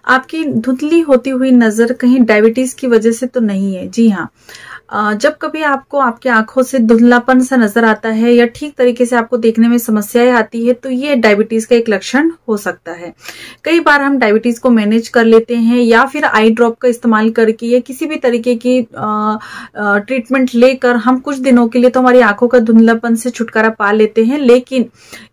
आपकी धुंधली होती हुई नजर कहीं डायबिटीज की वजह से तो नहीं है? जी हाँ। जब कभी आपको आपकी आंखों से धुंधलापन सा नजर आता है या ठीक तरीके से आपको देखने में समस्याएं आती है तो ये डायबिटीज का एक लक्षण हो सकता है। कई बार हम डायबिटीज को मैनेज कर लेते हैं या फिर आई ड्रॉप का इस्तेमाल करके या किसी भी तरीके की ट्रीटमेंट लेकर हम कुछ दिनों के लिए तो हमारी आंखों का धुंधलापन से छुटकारा पा लेते हैं, लेकिन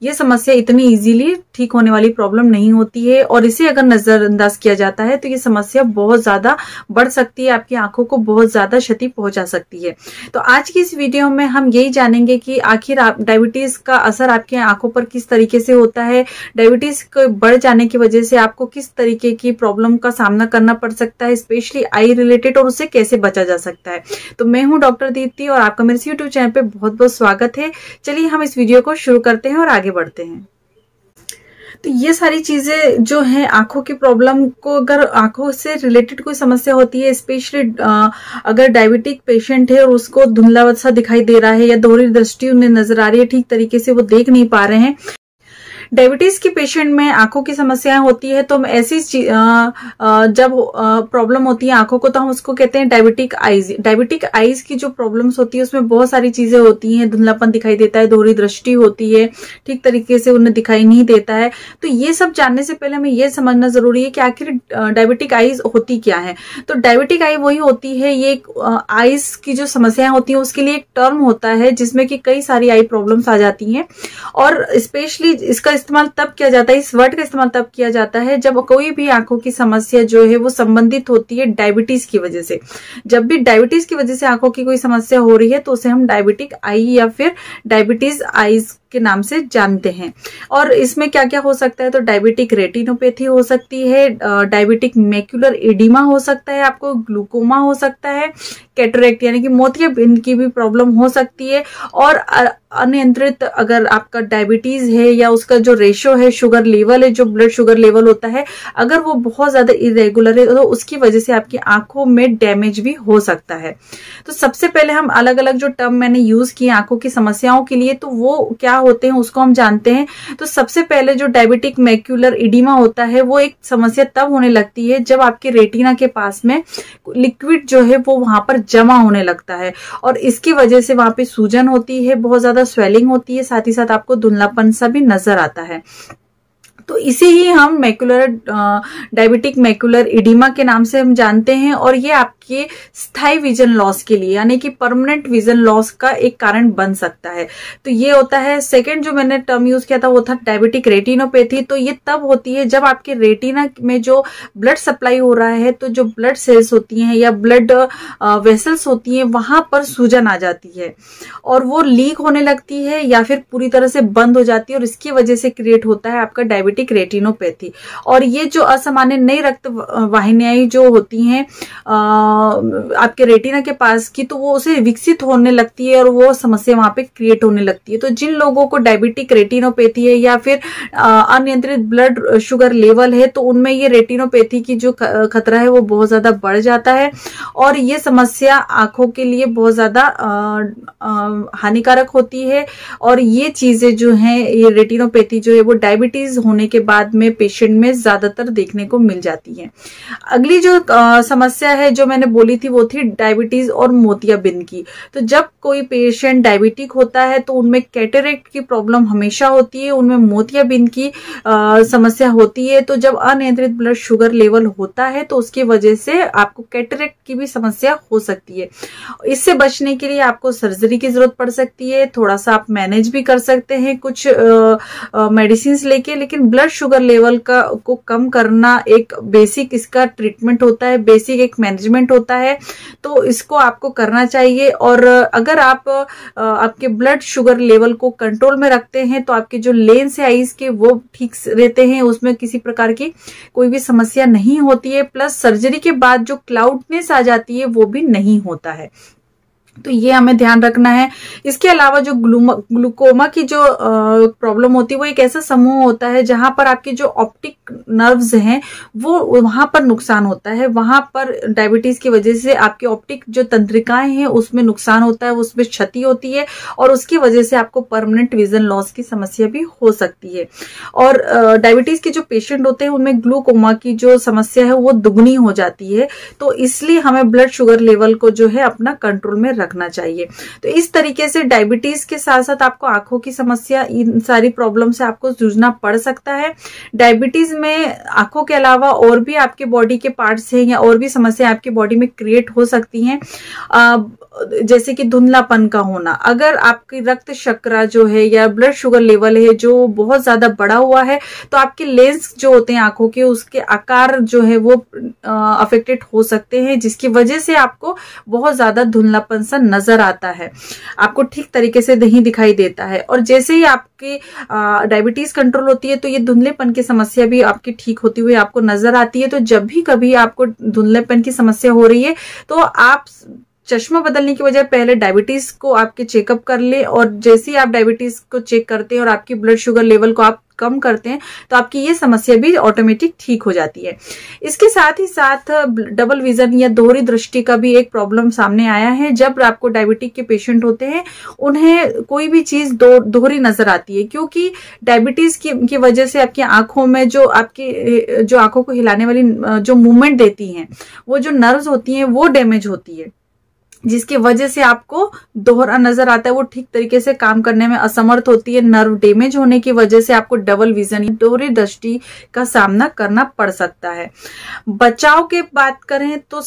ये समस्या इतनी इजीली ठीक होने वाली प्रॉब्लम नहीं होती है और इसे अगर नजरअंदाज किया जाता है तो ये समस्या बहुत ज्यादा बढ़ सकती है, आपकी आंखों को बहुत ज्यादा क्षति पहुंचा सकती है। तो आज की इस वीडियो में हम यही जानेंगे कि आखिर डायबिटीज का असर आपकी आंखों पर किस तरीके से होता है, डायबिटीज के बढ़ जाने की वजह से आपको किस तरीके की प्रॉब्लम का सामना करना पड़ सकता है, स्पेशली आई रिलेटेड, और उससे कैसे बचा जा सकता है। तो मैं हूं डॉक्टर दीप्ति और आपका मेरे यूट्यूब चैनल पे बहुत बहुत स्वागत है। चलिए हम इस वीडियो को शुरू करते हैं और आगे बढ़ते हैं। तो ये सारी चीजें जो है आंखों की प्रॉब्लम को, अगर आंखों से रिलेटेड कोई समस्या होती है, स्पेशली अगर डायबिटिक पेशेंट है और उसको धुंधला सा दिखाई दे रहा है या दोहरी दृष्टि उन्हें नजर आ रही है, ठीक तरीके से वो देख नहीं पा रहे हैं, डायबिटीज के पेशेंट में आंखों की समस्याएं होती है तो ऐसी जब प्रॉब्लम होती है आंखों को तो हम उसको कहते हैं डायबिटिक आईज। डायबिटिक आईज की जो प्रॉब्लम्स होती है उसमें बहुत सारी चीजें होती हैं, धुंधलापन दिखाई देता है, दोहरी दृष्टि होती है, ठीक तरीके से उन्हें दिखाई नहीं देता है। तो ये सब जानने से पहले हमें ये समझना जरूरी है कि आखिर डायबिटिक आईज होती क्या है। तो डायबिटिक आई वही होती है, ये आईज की जो समस्याएं होती है उसके लिए एक टर्म होता है जिसमें कि कई सारी आई प्रॉब्लम्स आ जाती हैं और स्पेशली इसका इस्तेमाल तब किया जाता है, इस वर्ड का इस्तेमाल तब किया जाता है जब कोई भी आंखों की समस्या जो है वो संबंधित होती है डायबिटीज की वजह से। जब भी डायबिटीज की वजह से आंखों की कोई समस्या हो रही है तो उसे हम डायबिटिक आई या फिर डायबिटीज आईज के नाम से जानते हैं। और इसमें क्या क्या हो सकता है, तो डायबिटिक रेटिनोपैथी हो सकती है, डायबिटिक मैक्यूलर एडिमा हो सकता है, आपको ग्लूकोमा हो सकता है, कैटरेक्ट यानी कि मोतियाबिंद की भी प्रॉब्लम हो सकती है। और अनियंत्रित अगर आपका डायबिटीज है या उसका जो रेशो है, शुगर लेवल है, जो ब्लड शुगर लेवल होता है, अगर वो बहुत ज्यादा इरेगुलर है तो उसकी वजह से आपकी आंखों में डैमेज भी हो सकता है। तो सबसे पहले हम अलग अलग जो टर्म मैंने यूज किए आंखों की समस्याओं के लिए तो वो क्या होते हैं उसको हम जानते हैं। तो सबसे पहले जो डायबिटिक मैक्यूलर एडिमा होता है वो एक समस्या तब होने लगती है जब आपके रेटिना के पास में लिक्विड जो है वो वहां पर जमा होने लगता है और इसकी वजह से वहां पे सूजन होती है, बहुत ज्यादा स्वेलिंग होती है, साथ ही साथ आपको धुंधलापन सा भी नजर आता है। तो इसे ही हम मैक्यूलर डायबिटिक मैक्यूलर एडिमा के नाम से हम जानते हैं और ये आपके स्थायी विजन लॉस के लिए यानी कि परमानेंट विजन लॉस का एक कारण बन सकता है। तो ये होता है। सेकंड जो मैंने टर्म यूज किया था वो था डायबिटिक रेटिनोपैथी। तो ये तब होती है जब आपके रेटिना में जो ब्लड सप्लाई हो रहा है तो जो ब्लड सेल्स होती हैं या ब्लड वेसल्स होती हैं वहां पर सूजन आ जाती है और वो लीक होने लगती है या फिर पूरी तरह से बंद हो जाती है और इसकी वजह से क्रिएट होता है आपका डायबिटिक रेटिनोपैथी। और ये जो असामान्य नई रक्त वाहिनियां जो होती हैं आपके रेटिना के पास की तो वो उसे विकसित होने लगती है और वो समस्या वहां पे क्रिएट होने लगती है। तो जिन लोगों को डायबिटिक रेटिनोपैथी है या फिर अनियंत्रित ब्लड शुगर लेवल है तो उनमें ये रेटिनोपैथी की जो खतरा है वो बहुत ज्यादा बढ़ जाता है और ये समस्या आंखों के लिए बहुत ज्यादा हानिकारक होती है। और ये चीजें जो हैं, ये रेटिनोपैथी जो है वो डायबिटीज होने के बाद में पेशेंट में ज्यादातर देखने को मिल जाती है। अगली जो समस्या है जो मैंने बोली थी वो थी डायबिटीज और मोतियाबिंद की। तो जब कोई पेशेंट डायबिटिक होता है तो उनमें कैटरेक्ट की प्रॉब्लम हमेशा होती है, उनमें मोतियाबिंद की समस्या होती है। तो जब अनियंत्रित ब्लड शुगर लेवल होता है तो उसकी वजह से आपको कैटरेक्ट की भी समस्या हो सकती है। इससे बचने के लिए आपको सर्जरी की जरूरत पड़ सकती है। थोड़ा सा आप मैनेज भी कर सकते हैं कुछ मेडिसिन लेके, लेकिन ब्लड शुगर लेवल को कम करना एक बेसिक इसका ट्रीटमेंट होता है, बेसिक एक मैनेजमेंट होता है। तो इसको आपको करना चाहिए। और अगर आप आपके ब्लड शुगर लेवल को कंट्रोल में रखते हैं तो आपके जो लेंस है आईज के वो ठीक रहते हैं, उसमें किसी प्रकार की कोई भी समस्या नहीं होती है। प्लस सर्जरी के बाद जो क्लाउडनेस आ जाती है वो भी नहीं होता है। तो ये हमें ध्यान रखना है। इसके अलावा जो ग्लूकोमा की जो प्रॉब्लम होती है वो एक ऐसा समूह होता है जहां पर आपके जो ऑप्टिक नर्व्स हैं वो वहां पर नुकसान होता है। वहां पर डायबिटीज की वजह से आपकी ऑप्टिक जो तंत्रिकाएं हैं उसमें नुकसान होता है, उसमें क्षति होती है और उसकी वजह से आपको परमानेंट विजन लॉस की समस्या भी हो सकती है। और डायबिटीज के जो पेशेंट होते हैं उनमें ग्लूकोमा की जो समस्या है वो दुगनी हो जाती है। तो इसलिए हमें ब्लड शुगर लेवल को जो है अपना कंट्रोल में रखना चाहिए। तो इस तरीके से डायबिटीज के साथ साथ आपको आंखों की समस्या, इन सारी प्रॉब्लम से आपको जूझना पड़ सकता है। डायबिटीज में आंखों के अलावा और भी आपके बॉडी के पार्ट्स हैं या और भी समस्या आपकी बॉडी में क्रिएट हो सकती हैं, जैसे कि धुंधलापन का होना। अगर आपकी रक्त शर्करा जो है या ब्लड शुगर लेवल है जो बहुत ज्यादा बढ़ा हुआ है तो आपके लेंस जो होते हैं आंखों के, उसके आकार जो है वो अफेक्टेड हो सकते हैं, जिसकी वजह से आपको बहुत ज्यादा धुंधलापन सा नजर आता है, आपको ठीक तरीके से नहीं दिखाई देता है। और जैसे ही आपकी डायबिटीज कंट्रोल होती है तो ये धुंधलेपन की समस्या भी आपकी ठीक होती हुई आपको नजर आती है। तो जब भी कभी आपको धुंधलेपन की समस्या हो रही है तो आप चश्मा बदलने की बजाय पहले डायबिटीज को आपके चेकअप कर ले, और जैसे ही आप डायबिटीज को चेक करते हैं और आपकी ब्लड शुगर लेवल को आप कम करते हैं तो आपकी ये समस्या भी ऑटोमेटिक ठीक हो जाती है। इसके साथ ही साथ डबल विजन या दोहरी दृष्टि का भी एक प्रॉब्लम सामने आया है। जब आपको डायबिटिक के पेशेंट होते हैं उन्हें कोई भी चीज दोहरी नजर आती है, क्योंकि डायबिटीज की वजह से आपकी आंखों में जो आंखों को हिलाने वाली जो मूवमेंट देती हैं वो जो नर्व्स होती हैं वो डैमेज होती है, जिसकी वजह से आपको दोहरा नजर आता है, वो ठीक तरीके से काम करने में असमर्थ होती है। नर्व डैमेज होने की वजह से आपको डबल विजन, दोहरी दृष्टि का सामना करना पड़ सकता है। बचाव की बात करें तो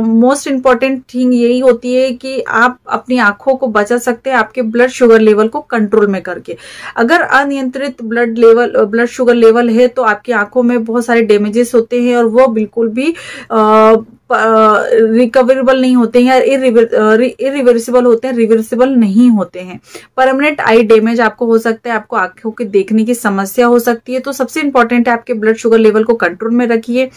मोस्ट इंपॉर्टेंट थिंग यही होती है कि आप अपनी आंखों को बचा सकते हैं आपके ब्लड शुगर लेवल को कंट्रोल में करके। अगर अनियंत्रित ब्लड शुगर लेवल है तो आपकी आंखों में बहुत सारे डैमेजेस होते हैं और वो बिल्कुल भी रिकवरेबल नहीं होते हैं या इरिवर्सिबल होते हैं, रिवर्सिबल नहीं होते हैं। परमानेंट आई डैमेज आपको हो सकता है, आपको आंखों के देखने की समस्या हो सकती है। तो सबसे इंपॉर्टेंट है आपके ब्लड शुगर लेवल को कंट्रोल में रखिए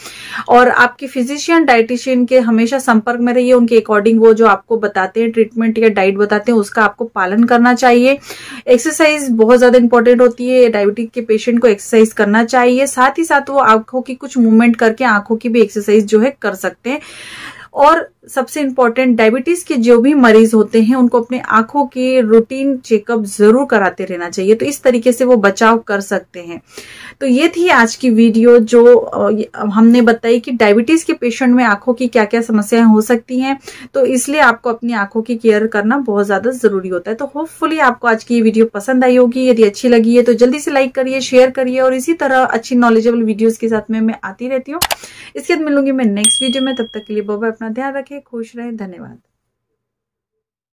और आपके फिजिशियन डाइटिशियन के हमेशा संपर्क में रहिए। उनके अकॉर्डिंग वो जो आपको बताते हैं ट्रीटमेंट या डाइट बताते हैं उसका आपको पालन करना चाहिए। एक्सरसाइज बहुत ज्यादा इंपॉर्टेंट होती है, डायबिटिक के पेशेंट को एक्सरसाइज करना चाहिए। साथ ही साथ वो आंखों की कुछ मूवमेंट करके आंखों की भी एक्सरसाइज जो है कर सकते हैं। और सबसे इंपॉर्टेंट, डायबिटीज के जो भी मरीज होते हैं उनको अपने आंखों की रूटीन चेकअप जरूर कराते रहना चाहिए, तो इस तरीके से वो बचाव कर सकते हैं। तो ये थी आज की वीडियो जो हमने बताई कि डायबिटीज के पेशेंट में आंखों की क्या क्या समस्याएं हो सकती हैं, तो इसलिए आपको अपनी आंखों की केयर करना बहुत ज्यादा जरूरी होता है। तो होपफुली आपको आज की ये वीडियो पसंद आई होगी। यदि अच्छी लगी है तो जल्दी से लाइक करिए, शेयर करिए और इसी तरह अच्छी नॉलेजेबल वीडियोज के साथ में मैं आती रहती हूँ। इसके बाद मिलूंगी मैं नेक्स्ट वीडियो में, तब तक के लिए बाय बाय, अपना ध्यान रखें, खुश रहें, धन्यवाद।